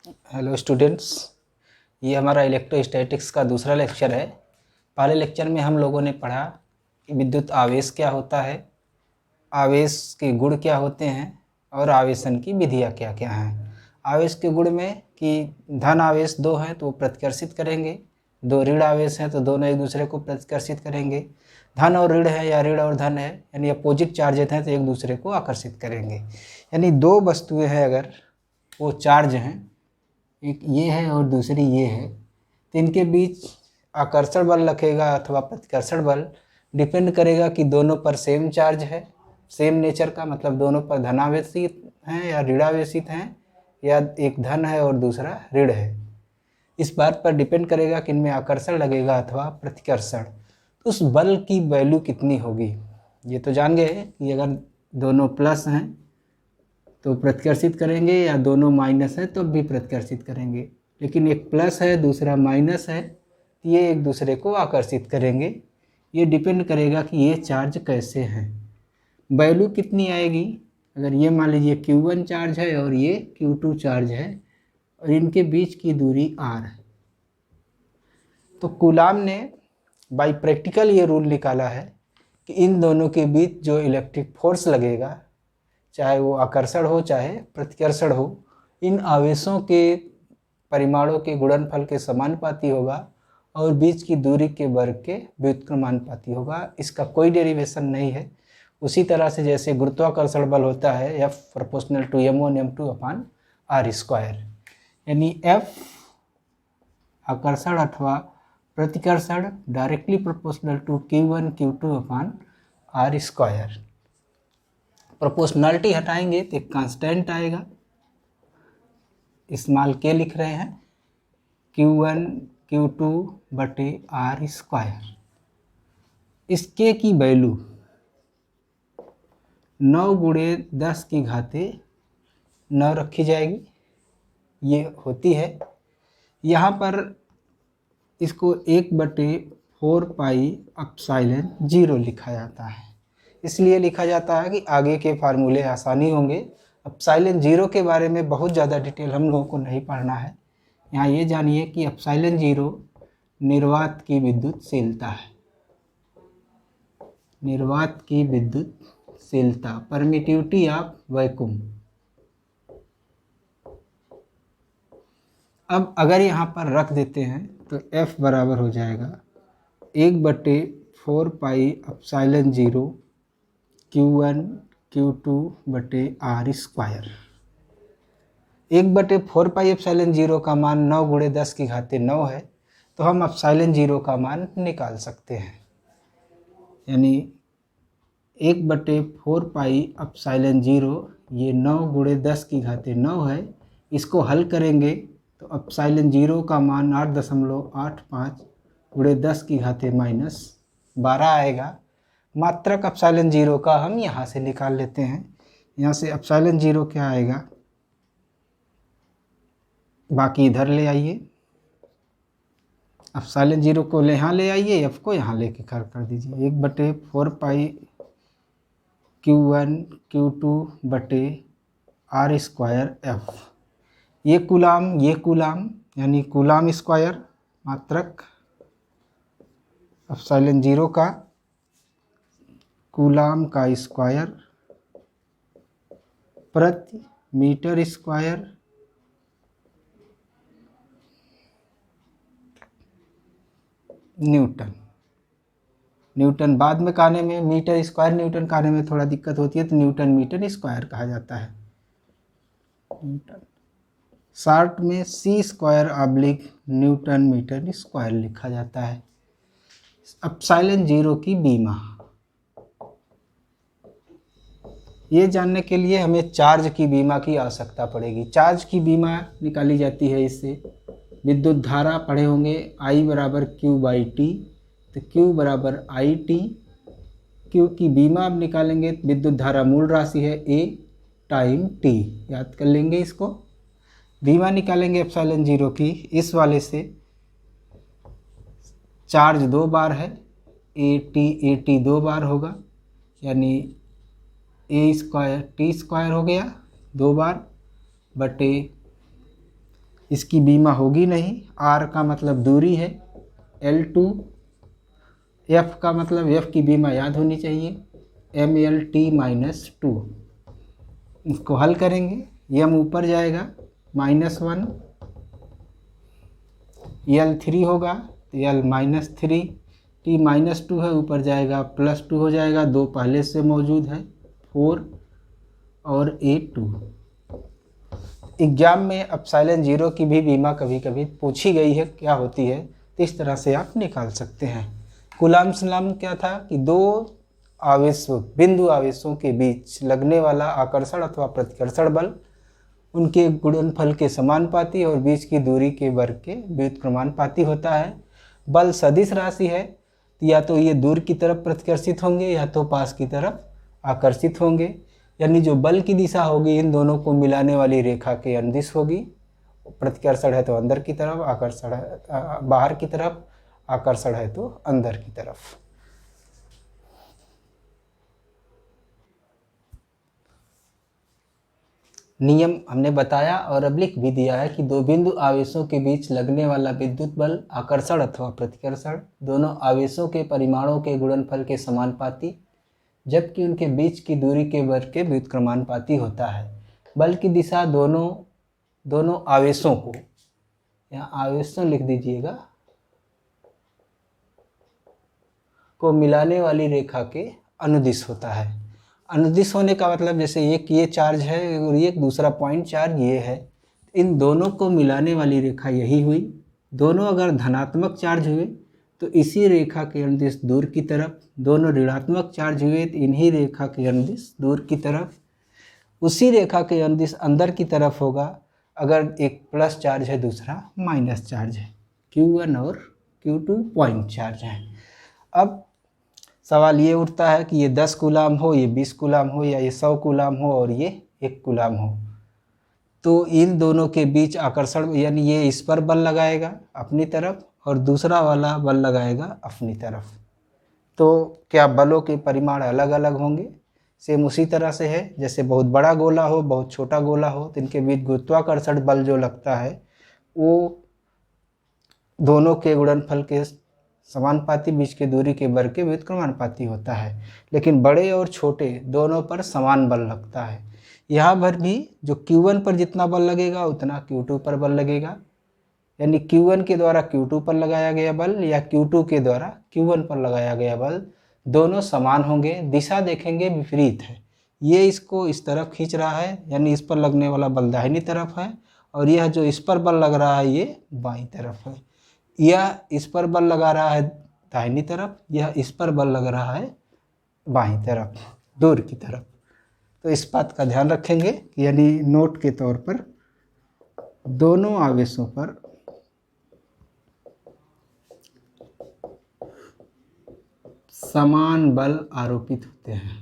Hello students, ये हमारा electrostatics का दूसरा लेक्चर है। पहले लेक्चर में हम लोगों ने पढ़ा कि विद्युत आवेश क्या होता है, आवेश के गुण क्या होते हैं और आवेशन की विधियाँ क्या क्या हैं। आवेश के गुण में कि धन आवेश दो हैं तो प्रतिकर्षित करेंगे, दो ऋण आवेश हैं तो दोनों एक दूसरे को प्रतिकर्षित करेंगे। धन और ऋण है या ऋण और धन है यानी अपोजिट चार्जेस हैं तो एक दूसरे को आकर्षित करेंगे। यानी दो वस्तुएं हैं, अगर वो चार्ज हैं, एक ये है और दूसरी ये है, तो इनके बीच आकर्षण बल लगेगा अथवा प्रतिकर्षण बल डिपेंड करेगा कि दोनों पर सेम चार्ज है, सेम नेचर का, मतलब दोनों पर धनावेशित हैं या ऋणावेशित हैं, या एक धन है और दूसरा ऋण है। इस बात पर डिपेंड करेगा कि इनमें आकर्षण लगेगा अथवा प्रतिकर्षण। तो उस बल की वैल्यू कितनी होगी ये तो जान गए कि अगर दोनों प्लस हैं तो प्रतिकर्षित करेंगे या दोनों माइनस है तो भी प्रतिकर्षित करेंगे, लेकिन एक प्लस है दूसरा माइनस है तो ये एक दूसरे को आकर्षित करेंगे। ये डिपेंड करेगा कि ये चार्ज कैसे हैं, वैल्यू कितनी आएगी। अगर ये मान लीजिए Q1 चार्ज है और ये Q2 चार्ज है और इनके बीच की दूरी r है, तो कूलाम ने बाई प्रैक्टिकल ये रूल निकाला है कि इन दोनों के बीच जो इलेक्ट्रिक फोर्स लगेगा, चाहे वो आकर्षण हो चाहे प्रतिकर्षण हो, इन आवेशों के परिमाणों के गुणनफल के समानुपाती होगा और बीच की दूरी के वर्ग के व्युत्क्रमानुपाती होगा। इसका कोई डेरिवेशन नहीं है। उसी तरह से जैसे गुरुत्वाकर्षण बल होता है F proportional to m1 m2 upon r square, यानी F आकर्षण अथवा प्रतिकर्षण directly proportional to Q1 Q2 upon r square. Proportionality हटाएंगे तो एक कांस्टेंट आएगा, स्मॉल k लिख रहे हैं, Q1 Q2 बटे r स्क्वायर। इस k की वैल्यू 9 गुणे 10 की घाते 9 रखी जाएगी, ये होती है। यहाँ पर इसको 1/4 पाई एप्सिलॉन 0 लिखा जाता है। इसलिए लिखा जाता है कि आगे के फार्मूले आसानी होंगे। एप्सिलॉन 0 के बारे में बहुत ज़्यादा डिटेल हम लोगों को नहीं पढ़ना है। यहाँ ये जानिए कि एप्सिलॉन 0 निर्वात की विद्युतशीलता है, निर्वात की विद्युतशीलता, परमिटिविटी ऑफ वैक्यूम। अब अगर यहाँ पर रख देते हैं तो F बराबर हो जाएगा 1/4 पाई एप्सिलॉन 0 Q1 Q2 बटे r स्क्वायर। 1/4 पाई एप्सिलॉन 0 का मान 9 गुणे 10 की घाते 9 है, तो हम एप्सिलॉन 0 का मान निकाल सकते हैं। यानी 1/4 पाई एप्सिलॉन 0, ये 9 गुणे 10 की घाते 9 है। इसको हल करेंगे तो एप्सिलॉन 0 का मान 8.85 गुणे 10 की घाते -12 आएगा। मात्रक एप्सिलॉन 0 का हम यहाँ से निकाल लेते हैं। यहाँ से एप्सिलॉन 0 क्या आएगा, बाकी इधर ले आइए, एप्सिलॉन 0 को यहाँ ले आइए, F को यहाँ लेके कर दीजिए। 1/4 पाई Q1 Q2 बटे r स्क्वायर F। ये कूलाम यानी कूलाम स्क्वायर, मात्रक एप्सिलॉन 0 का कूलाम का स्क्वायर प्रति मीटर स्क्वायर न्यूटन। न्यूटन बाद में कहने में, मीटर स्क्वायर न्यूटन कहने में थोड़ा दिक्कत होती है, तो न्यूटन मीटर स्क्वायर कहा जाता है। न्यूटन शॉर्ट में C square oblique newton metre square लिखा जाता है। एप्सिलॉन 0 की बीमा, ये जानने के लिए हमें चार्ज की बीमा की आवश्यकता पड़ेगी। चार्ज की बीमा निकाली जाती है इससे, विद्युत धारा पढ़े होंगे I बराबर Q/T, तो Q बराबर IT। Q की बीमा अब निकालेंगे, विद्युत धारा मूल राशि है A टाइम T, याद कर लेंगे इसको। बीमा निकालेंगे एप्सिलॉन 0 की, इस वाले से चार्ज 2 बार है, AT 2 बार होगा, यानी A² T² हो गया 2 बार, बटे इसकी बीमा होगी नहीं। R का मतलब दूरी है, L2, F का मतलब F की बीमा याद होनी चाहिए, MLT-2। इसको हल करेंगे, M ऊपर जाएगा -1, L3 होगा तो L-3, T-2 है ऊपर जाएगा +2 हो जाएगा, 2 पहले से मौजूद है 4 और A2। एग्जाम में एप्सिलॉन 0 की भी बीमा कभी कभी पूछी गई है, क्या होती है, तो इस तरह से आप निकाल सकते हैं। कूलम्ब सलाम क्या था कि दो आवेशों, बिंदु आवेशों के बीच लगने वाला आकर्षण अथवा प्रतिकर्षण बल उनके गुणनफल के समानुपाती और बीच की दूरी के वर्ग के व्युत्क्रमानुपाती होता है। बल सदिश राशि है, या तो ये दूर की तरफ प्रतिकर्षित होंगे या तो पास की तरफ आकर्षित होंगे, यानी जो बल की दिशा होगी इन दोनों को मिलाने वाली रेखा के अनुदिश होगी। प्रतिकर्षण है तो अंदर की तरफ, आकर्षण है बाहर की तरफ, आकर्षण है तो अंदर की तरफ। नियम हमने बताया और अब लिख भी दिया है कि दो बिंदु आवेशों के बीच लगने वाला विद्युत बल आकर्षण अथवा प्रतिकर्षण दोनों आवेशों के परिमाणों के गुणनफल के समानुपाती जबकि उनके बीच की दूरी के वर्ग के व्युत्क्रमानुपाती होता है। बल की दिशा दोनों आवेशों को, यहाँ आवेशों लिख दीजिएगा, को मिलाने वाली रेखा के अनुदिश होता है। अनुदिश होने का मतलब जैसे एक ये चार्ज है और एक दूसरा पॉइंट चार्ज ये है, इन दोनों को मिलाने वाली रेखा यही हुई। दोनों अगर धनात्मक चार्ज हुए तो इसी रेखा के अनुदिश दूर की तरफ, दोनों ऋणात्मक चार्ज हुए तो इन्हीं रेखा के अनुदिश दूर की तरफ, उसी रेखा के अनुदिश अंदर की तरफ होगा अगर एक प्लस चार्ज है दूसरा माइनस चार्ज है। Q1 और Q2 पॉइंट चार्ज हैं। अब सवाल ये उठता है कि ये 10 कूलाम हो, ये 20 कूलाम हो, या ये 100 कूलाम हो और ये 1 कूलाम हो, तो इन दोनों के बीच आकर्षण, यानी ये इस पर बल लगाएगा अपनी तरफ और दूसरा वाला बल लगाएगा अपनी तरफ, तो क्या बलों के परिमाण अलग अलग होंगे? सेम उसी तरह से है जैसे बहुत बड़ा गोला हो, बहुत छोटा गोला हो, तो इनके बीच गुरुत्वाकर्षण बल जो लगता है वो दोनों के गुणनफल के समानुपाती, बीच की दूरी के वर्ग के व्युत्क्रमानुपाती होता है। लेकिन बड़े और छोटे दोनों पर समान बल लगता है। यहाँ पर भी जो Q1 पर जितना बल लगेगा उतना Q2 पर बल लगेगा, यानी Q1 के द्वारा Q2 पर लगाया गया बल या Q2 के द्वारा Q1 पर लगाया गया बल दोनों समान होंगे। दिशा देखेंगे विपरीत है, ये इसको इस तरफ खींच रहा है यानी इस पर लगने वाला बल दाहिनी तरफ है, और यह जो इस पर बल लग रहा है ये बाईं तरफ है। यह इस पर बल लगा रहा है दाहिनी तरफ, यह इस पर बल लग रहा है बाईं तरफ, दूर की तरफ। तो इस बात का ध्यान रखेंगे, यानी नोट के तौर पर दोनों आवेशों पर समान बल आरोपित होते हैं।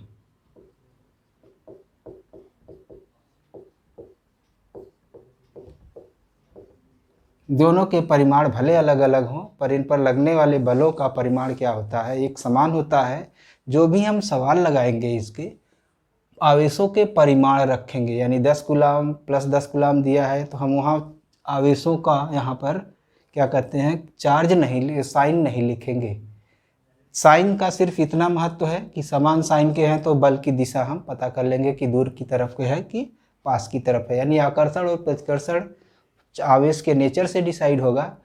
दोनों के परिमाण भले अलग अलग हों पर इन पर लगने वाले बलों का परिमाण क्या होता है, एक समान होता है। जो भी हम सवाल लगाएंगे इसके आवेशों के परिमाण रखेंगे, यानी 10 कूलाम प्लस 10 कूलाम दिया है तो हम वहाँ आवेशों का यहाँ पर क्या कहते हैं चार्ज नहीं, साइन नहीं लिखेंगे। साइन का सिर्फ इतना महत्व है कि समान साइन के हैं तो बल की दिशा हम पता कर लेंगे कि दूर की तरफ के है कि पास की तरफ है, यानी आकर्षण और प्रतिकर्षण आवेश के नेचर से डिसाइड होगा।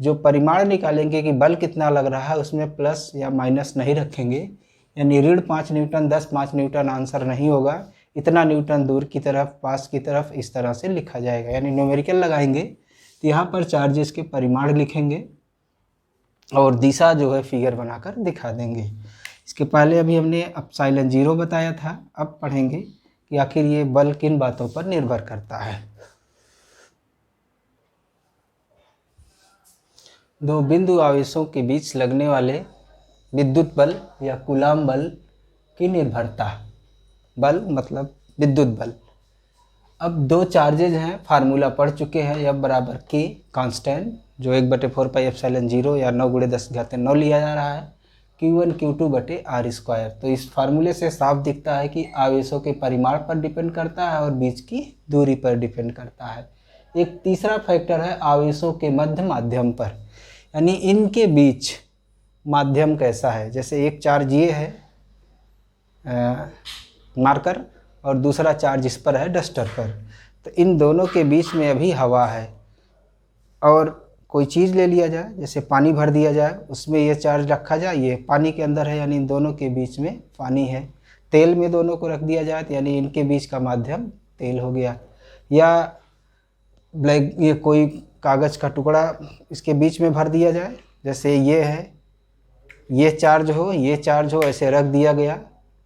जो परिमाण निकालेंगे कि बल कितना लग रहा है उसमें प्लस या माइनस नहीं रखेंगे, यानी ऋण 5 न्यूटन 5 न्यूटन आंसर नहीं होगा, इतना न्यूटन दूर की तरफ पास की तरफ इस तरह से लिखा जाएगा। यानी न्यूमेरिकल लगाएंगे तो यहाँ पर चार्जेस के परिमाण लिखेंगे और दिशा जो है फिगर बनाकर दिखा देंगे। इसके पहले अभी हमने एप्सिलॉन 0 बताया था, अब पढ़ेंगे कि आखिर ये बल किन बातों पर निर्भर करता है। दो बिंदु आवेशों के बीच लगने वाले विद्युत बल या कूलाम बल की निर्भरता। बल मतलब विद्युत बल। अब दो चार्जेज हैं, फार्मूला पढ़ चुके हैं, F बराबर K कांस्टेंट जो 1/4πε0 या 9×10⁹ लिया जा रहा है, Q1 Q2/r²। तो इस फार्मूले से साफ दिखता है कि आवेशों के परिमाण पर डिपेंड करता है और बीच की दूरी पर डिपेंड करता है। एक तीसरा फैक्टर है आवेशों के मध्य माध्यम पर, यानी इनके बीच माध्यम कैसा है। जैसे एक चार्ज ये है मार्कर और दूसरा चार्ज इस पर है डस्टर पर, तो इन दोनों के बीच में अभी हवा है। और कोई चीज़ ले लिया जाए, जैसे पानी भर दिया जाए, उसमें ये चार्ज रखा जाए, ये पानी के अंदर है, यानी इन दोनों के बीच में पानी है। तेल में दोनों को रख दिया जाए तो यानी इनके बीच का माध्यम तेल हो गया। या ब्लैक ये कोई कागज़ का टुकड़ा इसके बीच में भर दिया जाए, जैसे ये है, ये चार्ज हो ऐसे रख दिया गया,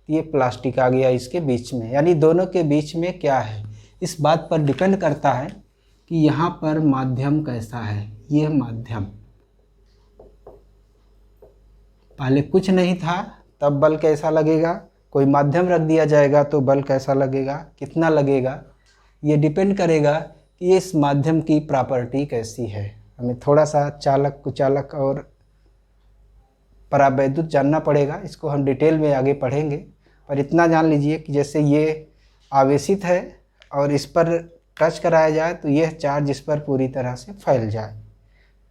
ये प्लास्टिक आ गया इसके बीच में, यानी दोनों के बीच में क्या है, इस बात पर डिपेंड करता है कि यहाँ पर माध्यम कैसा है। ये माध्यम, पहले कुछ नहीं था तब बल कैसा लगेगा, कोई माध्यम रख दिया जाएगा तो बल कैसा लगेगा, कितना लगेगा, ये डिपेंड करेगा कि इस माध्यम की प्रॉपर्टी कैसी है। हमें थोड़ा सा चालक कुचालक और परावैद्युत जानना पड़ेगा, इसको हम डिटेल में आगे पढ़ेंगे। पर इतना जान लीजिए कि जैसे ये आवेशित है और इस पर टच कराया जाए तो यह चार्ज इस पर पूरी तरह से फैल जाए,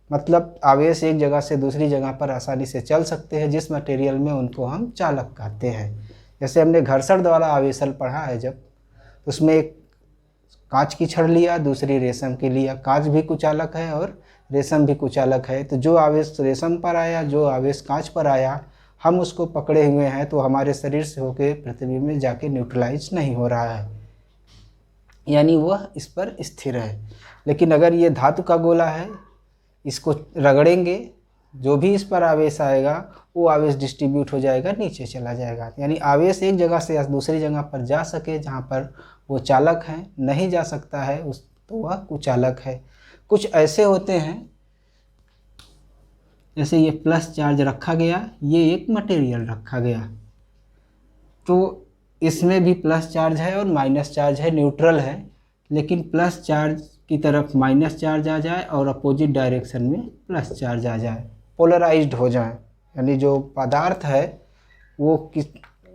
मतलब आवेश एक जगह से दूसरी जगह पर आसानी से चल सकते हैं। जिस मटेरियल में उनको हम चालक कहते हैं। जैसे हमने घर्षण द्वारा आवेशन पढ़ा है जब, उसमें एक कांच की छड़ लिया, दूसरी रेशम की लिया, कांच भी कुचालक है और रेशम भी कुचालक है। तो जो आवेश रेशम पर आया, जो आवेश कांच पर आया, हम उसको पकड़े हुए हैं तो हमारे शरीर से होकर पृथ्वी में जाके न्यूट्रलाइज नहीं हो रहा है, यानी वह इस पर स्थिर है। लेकिन अगर ये धातु का गोला है, इसको रगड़ेंगे, जो भी इस पर आवेश आएगा वो आवेश डिस्ट्रीब्यूट हो जाएगा, नीचे चला जाएगा। यानी आवेश एक जगह से दूसरी जगह पर जा सके जहाँ पर वो चालक है, नहीं जा सकता है उस तो वह कुचालक है। कुछ ऐसे होते हैं, जैसे ये प्लस चार्ज रखा गया, ये एक मटेरियल रखा गया, तो इसमें भी प्लस चार्ज है और माइनस चार्ज है, न्यूट्रल है। लेकिन प्लस चार्ज की तरफ माइनस चार्ज आ जाए और अपोजिट डायरेक्शन में प्लस चार्ज आ जाए, पोलराइज्ड हो जाए, यानी जो पदार्थ है वो किस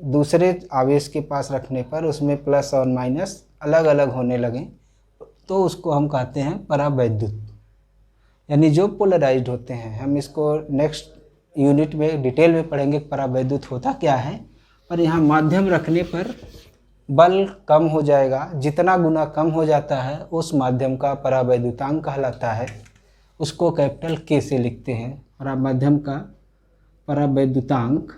दूसरे आवेश के पास रखने पर उसमें प्लस और माइनस अलग अलग होने लगें, तो उसको हम कहते हैं परावैद्युत, यानी जो पोलराइज्ड होते हैं। हम इसको नेक्स्ट यूनिट में डिटेल में पढ़ेंगे परावैद्युत होता क्या है। पर यहाँ माध्यम रखने पर बल कम हो जाएगा, जितना गुना कम हो जाता है उस माध्यम का परावैद्युतांक कहलाता है। उसको कैपिटल के से लिखते हैं। माध्यम का परावैद्युतांक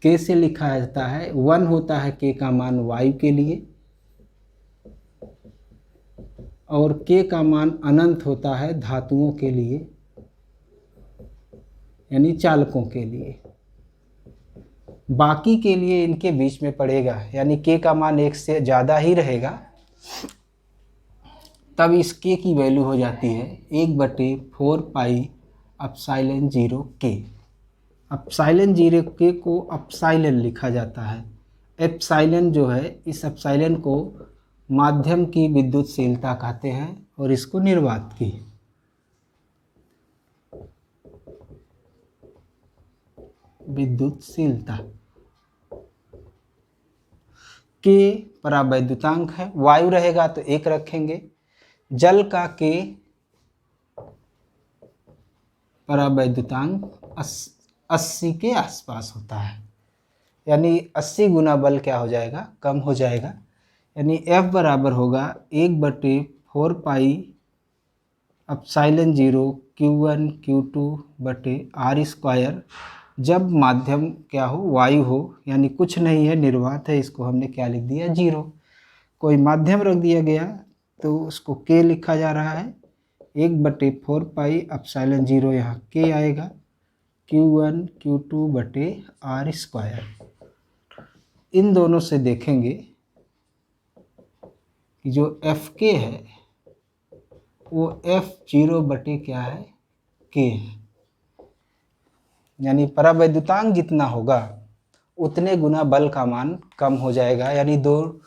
के से लिखा जाता है। 1 होता है के का मान वायु के लिए, और के का मान अनंत होता है धातुओं के लिए, यानी चालकों के लिए। बाकी के लिए इनके बीच में पड़ेगा, यानी के का मान 1 से ज़्यादा ही रहेगा, तब इस के की वैल्यू हो जाती है 1/4 पाई एप्सिलॉन 0 के। एप्सिलॉन 0 के को एप्सिलॉन लिखा जाता है। एप्सिलॉन जो है, इस एप्सिलॉन को माध्यम की विद्युतशीलता कहते हैं और इसको निर्वात की। विद्युतशीलता के परावैद्युतांक है। वायु रहेगा तो 1 रखेंगे। जल का के परावैद्युतांक 80 के आसपास होता है, यानी 80 गुना बल क्या हो जाएगा, कम हो जाएगा। यानी F बराबर होगा 1/4 पाई एप्सिलॉन 0 Q1 Q2 बटे R स्क्वायर। जब माध्यम क्या हो, वायु हो, यानी कुछ नहीं है, निर्वात है, इसको हमने क्या लिख दिया, 0। कोई माध्यम रख दिया गया तो उसको के लिखा जा रहा है। 1/4 पाई एप्सिलॉन 0 यहाँ के आएगा, Q1 Q2 बटे R स्क्वायर। इन दोनों से देखेंगे कि जो Fk है वो F0 बटे क्या है, के है। यानी परावैद्युतांक जितना होगा उतने गुना बल का मान कम हो जाएगा। यानी दो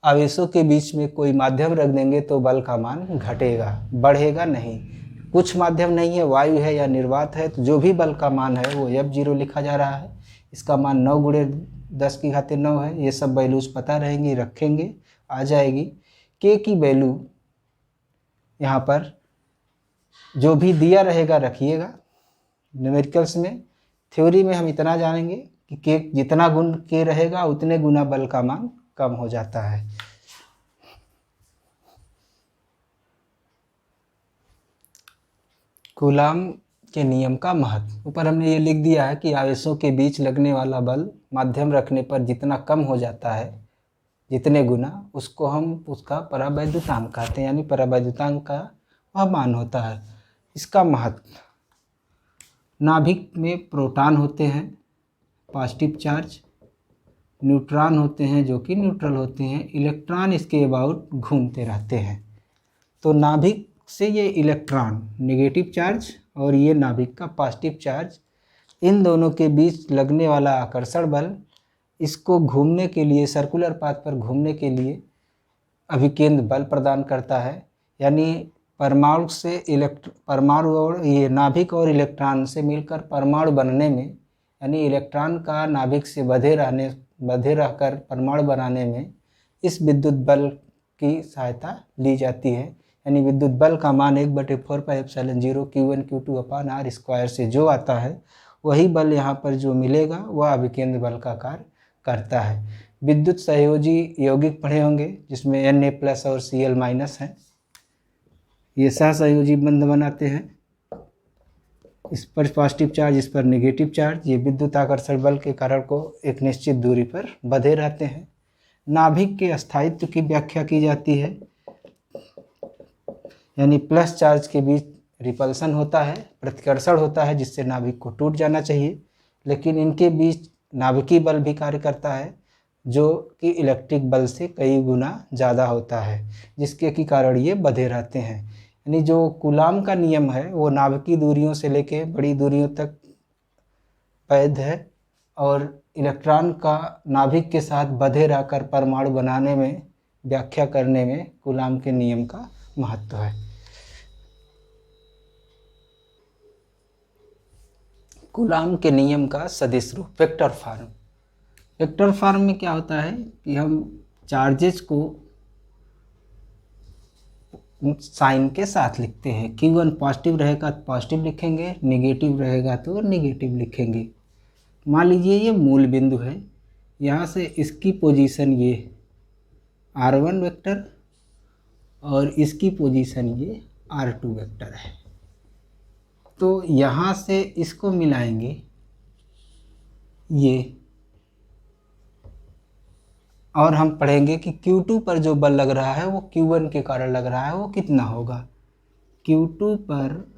आवेशों के बीच में कोई माध्यम रख देंगे तो बल का मान घटेगा, बढ़ेगा नहीं। कुछ माध्यम नहीं है, वायु है या निर्वात है, तो जो भी बल का मान है वो F0 लिखा जा रहा है। इसका मान 9 10 की घाते 9 है, ये सब वैल्यूज पता रहेंगी, रखेंगे, आ जाएगी। के की वैल्यू यहाँ पर जो भी दिया रहेगा रखिएगा न्यूमेरिकल्स में। थ्योरी में हम इतना जानेंगे कि के जितना गुण के रहेगा उतने गुना बल का मान कम हो जाता है। कूलाम के नियम का महत्व, ऊपर हमने ये लिख दिया है कि आवेशों के बीच लगने वाला बल माध्यम रखने पर जितना कम हो जाता है, जितने गुना, उसको हम उसका परावैद्युतांक कहते हैं, यानी परावैद्युतांक का वह मान होता है। इसका महत्व, नाभिक में प्रोटॉन होते हैं पॉजिटिव चार्ज, न्यूट्रॉन होते हैं जो कि न्यूट्रल होते हैं, इलेक्ट्रॉन इसके अबाउट घूमते रहते हैं। तो नाभिक से ये इलेक्ट्रॉन नेगेटिव चार्ज और ये नाभिक का पॉजिटिव चार्ज, इन दोनों के बीच लगने वाला आकर्षण बल इसको घूमने के लिए, सर्कुलर पाथ पर घूमने के लिए अभिकेंद्र बल प्रदान करता है। यानी परमाणु से परमाणु और ये नाभिक और इलेक्ट्रॉन से मिलकर परमाणु बनने में, यानी इलेक्ट्रॉन का नाभिक से बंधे रहकर परमाणु बनाने में इस विद्युत बल की सहायता ली जाती है। यानी विद्युत बल का मान 1/4πε0 Q1 Q2/r² से जो आता है वही बल यहाँ पर जो मिलेगा वह अभिकेंद्र बल का कार्य करता है। विद्युत सहयोजी यौगिक पढ़े होंगे जिसमें Na+ और Cl- है, ये सहसहयोजी बंध बनाते हैं। इस पर पॉजिटिव चार्ज, इस पर नेगेटिव चार्ज, ये विद्युत आकर्षण बल के कारण को एक निश्चित दूरी पर बंधे रहते हैं। नाभिक के स्थायित्व की व्याख्या की जाती है, यानी प्लस चार्ज के बीच रिपल्सन होता है, प्रतिकर्षण होता है जिससे नाभिक को टूट जाना चाहिए, लेकिन इनके बीच नाभिकीय बल भी कार्य करता है जो कि इलेक्ट्रिक बल से कई गुना ज़्यादा होता है, जिसके की कारण ये बंधे रहते हैं। यानी जो कूलाम का नियम है वो नाभिकीय दूरियों से लेके बड़ी दूरियों तक वैध है, और इलेक्ट्रॉन का नाभिक के साथ बंधे रहकर परमाणु बनाने में, व्याख्या करने में कूलाम के नियम का महत्व है। कूलाम के नियम का सदिश रूप, वेक्टर फॉर्म। वेक्टर फॉर्म में क्या होता है कि हम चार्जेस को साइन के साथ लिखते हैं। Q1 पॉजिटिव रहेगा तो पॉजिटिव लिखेंगे, नेगेटिव रहेगा तो नेगेटिव लिखेंगे। मान लीजिए ये मूल बिंदु है, यहाँ से इसकी पोजीशन ये R1 वेक्टर और इसकी पोजीशन ये R2 वेक्टर है। तो यहाँ से इसको मिलाएंगे ये, और हम पढ़ेंगे कि Q2 पर जो बल लग रहा है वो Q1 के कारण लग रहा है, वो कितना होगा। Q2 पर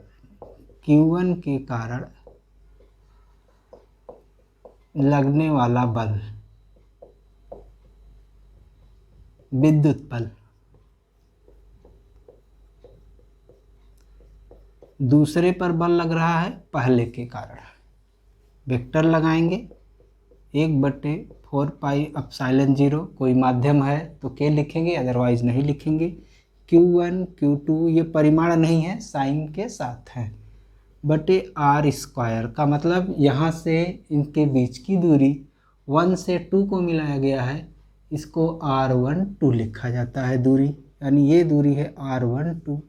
Q1 के कारण लगने वाला बल, विद्युत बल, दूसरे पर बल लग रहा है पहले के कारण। वेक्टर लगाएंगे 1/4πε0, कोई माध्यम है तो के लिखेंगे, अदरवाइज नहीं लिखेंगे। Q1 Q2 ये परिमाण नहीं है, साइन के साथ है, बटे R² का मतलब यहाँ से इनके बीच की दूरी 1 से 2 को मिलाया गया है, इसको R12 लिखा जाता है दूरी, यानी ये दूरी है R12।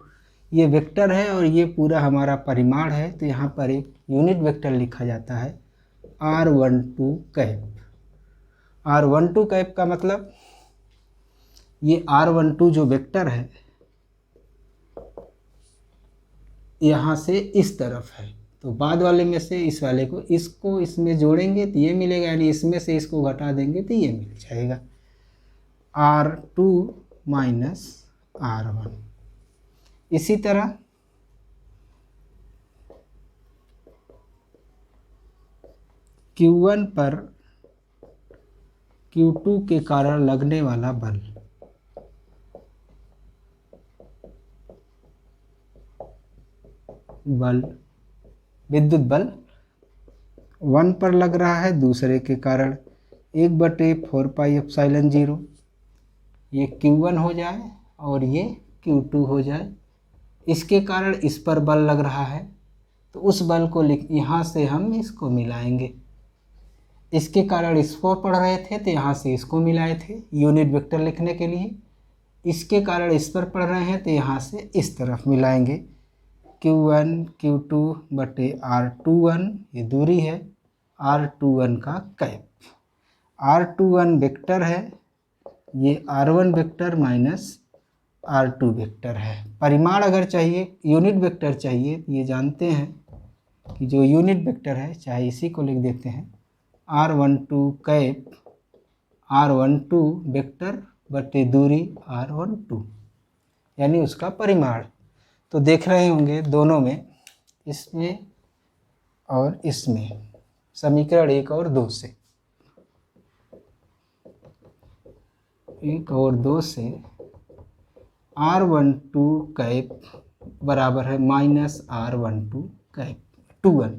ये वेक्टर है और ये पूरा हमारा परिमाण है, तो यहाँ पर एक यूनिट वेक्टर लिखा जाता है R12 कैप। R12 कैप का मतलब ये R12 जो वेक्टर है यहाँ से इस तरफ है, तो बाद वाले में से इस वाले को, इसको इसमें जोड़ेंगे तो ये मिलेगा, यानी इसमें से इसको घटा देंगे तो ये मिल जाएगा R2 - R1। इसी तरह Q1 पर Q2 के कारण लगने वाला बल, विद्युत बल 1 पर लग रहा है दूसरे के कारण, 1/4πε0, ये Q1 हो जाए और ये Q2 हो जाए। इसके कारण इस पर बल लग रहा है, तो उस बल को यहाँ से हम इसको मिलाएंगे, इसके कारण इसको पढ़ रहे थे तो यहाँ से इसको मिलाए थे यूनिट वेक्टर लिखने के लिए। इसके कारण इस पर पढ़ रहे हैं तो यहाँ से इस तरफ मिलाएंगे। Q1 Q2 बटे R21 ये दूरी है, R21 का कैप। R21 वेक्टर है, ये R1 vector minus R2 vector है। परिमाण अगर चाहिए, यूनिट वेक्टर चाहिए, ये जानते हैं कि जो यूनिट वेक्टर है, चाहे इसी को लिख देते हैं R12 कैप R12 वेक्टर बटे दूरी R12, यानी उसका परिमाण। तो देख रहे होंगे दोनों में, इसमें और इसमें, समीकरण 1 और 2 से, 1 और 2 से R12 कैप बराबर है माइनस R12 कैप 21।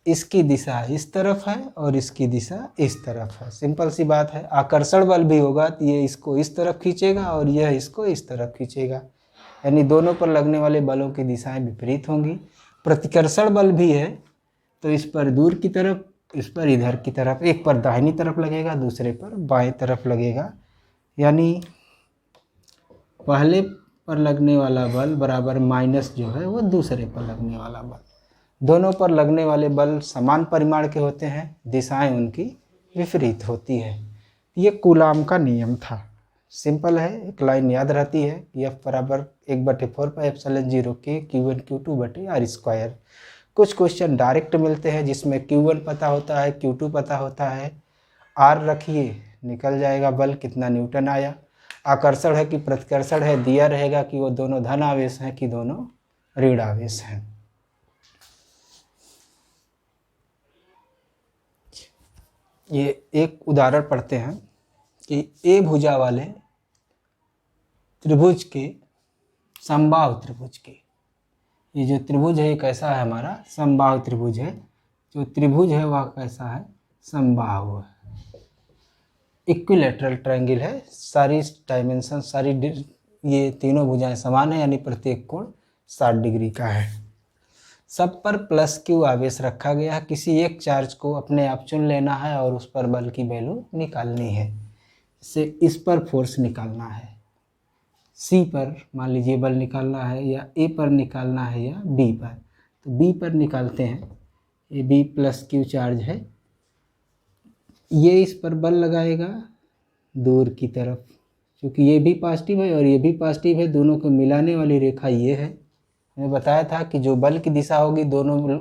इसकी दिशा इस तरफ है और इसकी दिशा इस तरफ है। सिंपल सी बात है। आकर्षण बल भी होगा तो ये इसको इस तरफ खींचेगा और यह इसको इस तरफ खींचेगा, यानी दोनों पर लगने वाले बलों की दिशाएं विपरीत होंगी। प्रतिकर्षण बल भी है तो इस पर दूर की तरफ, इस पर इधर की तरफ, एक पर दाहिनी तरफ लगेगा, दूसरे पर बाएं तरफ लगेगा, यानी पहले पर लगने वाला बल बराबर माइनस जो है वो दूसरे पर लगने वाला बल। दोनों पर लगने वाले बल समान परिमाण के होते हैं, दिशाएं उनकी विपरीत होती है। ये कूलाम का नियम था। सिंपल है, एक लाइन याद रहती है कि F बराबर 1/4πε0 के Q1 Q2 बटे R स्क्वायर। कुछ क्वेश्चन डायरेक्ट मिलते हैं जिसमें Q1 पता होता है, Q2 पता होता है, R रखिए निकल जाएगा बल कितना न्यूटन आया। आकर्षण है कि प्रतिकर्षण है, दिया रहेगा कि वो दोनों धन आवेश हैं कि दोनों ऋण आवेश हैं। ये एक उदाहरण पढ़ते हैं कि ए भुजा वाले त्रिभुज के, समबाहु त्रिभुज के, ये जो त्रिभुज है ये कैसा है, हमारा समबाहु त्रिभुज है। जो त्रिभुज है वह कैसा है, समबाहु है, इक्विलैटरल ट्रायंगल है। सारी डायमेंशन, सारी ये तीनों भुजाएं समान है, यानी प्रत्येक कोण 60 डिग्री का है। सब पर प्लस क्यू आवेश रखा गया। किसी एक चार्ज को अपने आप चुन लेना है और उस पर बल की वैल्यू निकालनी है। इससे इस पर फोर्स निकालना है, सी पर मान लीजिए बल निकालना है, या ए पर निकालना है, या बी पर। तो बी पर निकालते हैं। ये बी प्लस क्यू चार्ज है, ये इस पर बल लगाएगा दूर की तरफ, क्योंकि ये भी पॉजिटिव है और ये भी पॉजिटिव है, दोनों को मिलाने वाली रेखा ये है। मैंने बताया था कि जो बल की दिशा होगी दोनों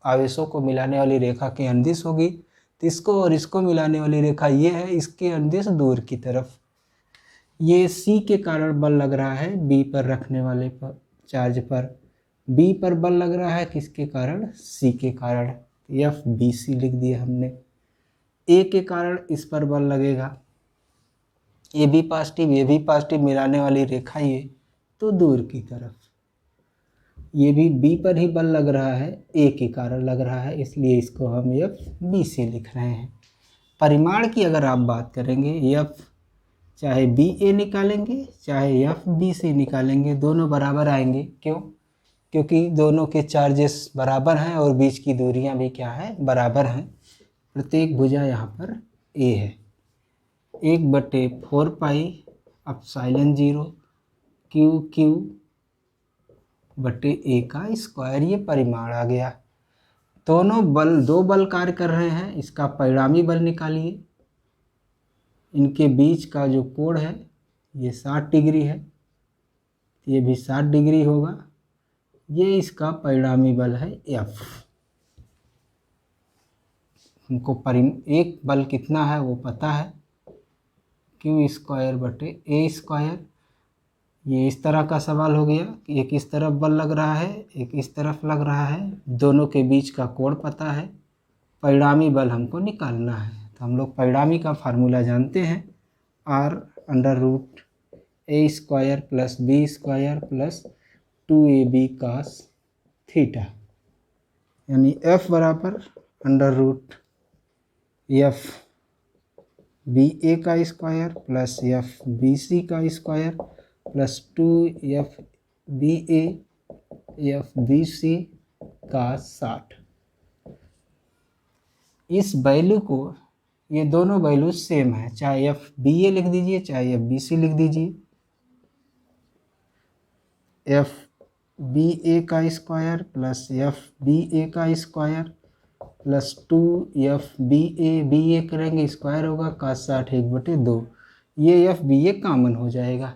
आवेशों को मिलाने वाली रेखा के अंदिश होगी, तो इसको और इसको मिलाने वाली रेखा ये है, इसके अंदिश दूर की तरफ। ये सी के कारण बल लग रहा है बी पर रखने वाले पर चार्ज पर, बी पर बल लग रहा है किसके कारण, सी के कारण, एफ बी सी लिख दिया हमने। ए के कारण इस पर बल लगेगा, ये भी पॉजिटिव ये भी पॉजिटिव, मिलाने वाली रेखा ये, तो दूर की तरफ। ये भी बी पर ही बल लग रहा है, ए के कारण लग रहा है, इसलिए इसको हम एफ बी से लिख रहे हैं। परिमाण की अगर आप बात करेंगे, एफ चाहे बी ए निकालेंगे चाहे एफ बी सी निकालेंगे, दोनों बराबर आएंगे। क्यों? क्योंकि दोनों के चार्जेस बराबर हैं और बीच की दूरियां भी क्या है, बराबर हैं। प्रत्येक भुजा यहाँ पर ए है। 1/4πε0 क्यू क्यू बटे ए का स्क्वायर, ये परिमाण आ गया। दोनों बल, दो बल कार्य कर रहे हैं, इसका परिणामी बल निकालिए। इनके बीच का जो कोण है ये 60 डिग्री है, ये भी 60 डिग्री होगा। ये इसका परिणामी बल है एफ। हमको एक बल कितना है वो पता है, क्यू स्क्वायर बटे ए स्क्वायर। ये इस तरह का सवाल हो गया कि एक इस तरफ बल लग रहा है, एक इस तरफ लग रहा है, दोनों के बीच का कोण पता है, परिणामी बल हमको निकालना है। तो हम लोग परिणामी का फार्मूला जानते हैं, r√a² plus b² plus 2ab cos theta, यानी f बराबर √f ba² plus f bc² plus 2f ba f bc का 60। इस वैल्यू को, ये दोनों वैल्यू सेम है, चाहे एफ बी ए लिख दीजिए चाहे एफ बी सी लिख दीजिए। एफ बी ए का स्क्वायर प्लस एफ बी ए का स्क्वायर प्लस 2 करेंगे स्क्वायर होगा का 60/2। ये एफ बी ए कॉमन हो जाएगा,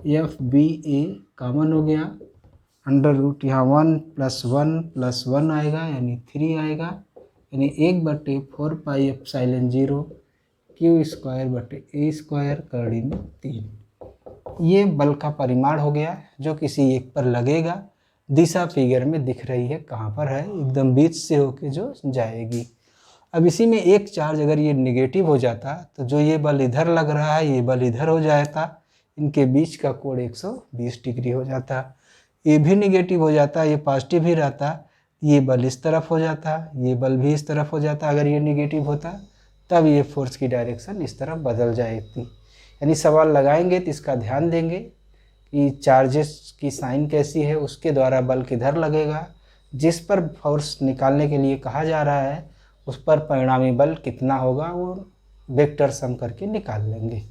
एफ बी ए कॉमन हो गया। अंडर रूट यहाँ 1 + 1 + 1 आएगा यानी 3 आएगा, यानी 1/4πε0 Q² करड़ी में 3। ये बल का परिमाण हो गया जो किसी एक पर लगेगा। दिशा फिगर में दिख रही है कहाँ पर है, एकदम बीच से होके जो जाएगी। अब इसी में एक चार्ज अगर ये नेगेटिव हो जाता तो जो ये बल इधर लग रहा है ये बल इधर हो जाता, इनके बीच का कोण 120 डिग्री हो जाता। ये भी नेगेटिव हो जाता, ये पॉजिटिव ही रहता, ये बल इस तरफ हो जाता, ये बल भी इस तरफ हो जाता। अगर ये नेगेटिव होता तब ये फोर्स की डायरेक्शन इस तरफ बदल जाती। यानी सवाल लगाएंगे तो इसका ध्यान देंगे कि चार्जेस की साइन कैसी है, उसके द्वारा बल किधर लगेगा, जिस पर फोर्स निकालने के लिए कहा जा रहा है उस पर परिणामी बल कितना होगा वो वेक्टर सम करके निकाल लेंगे।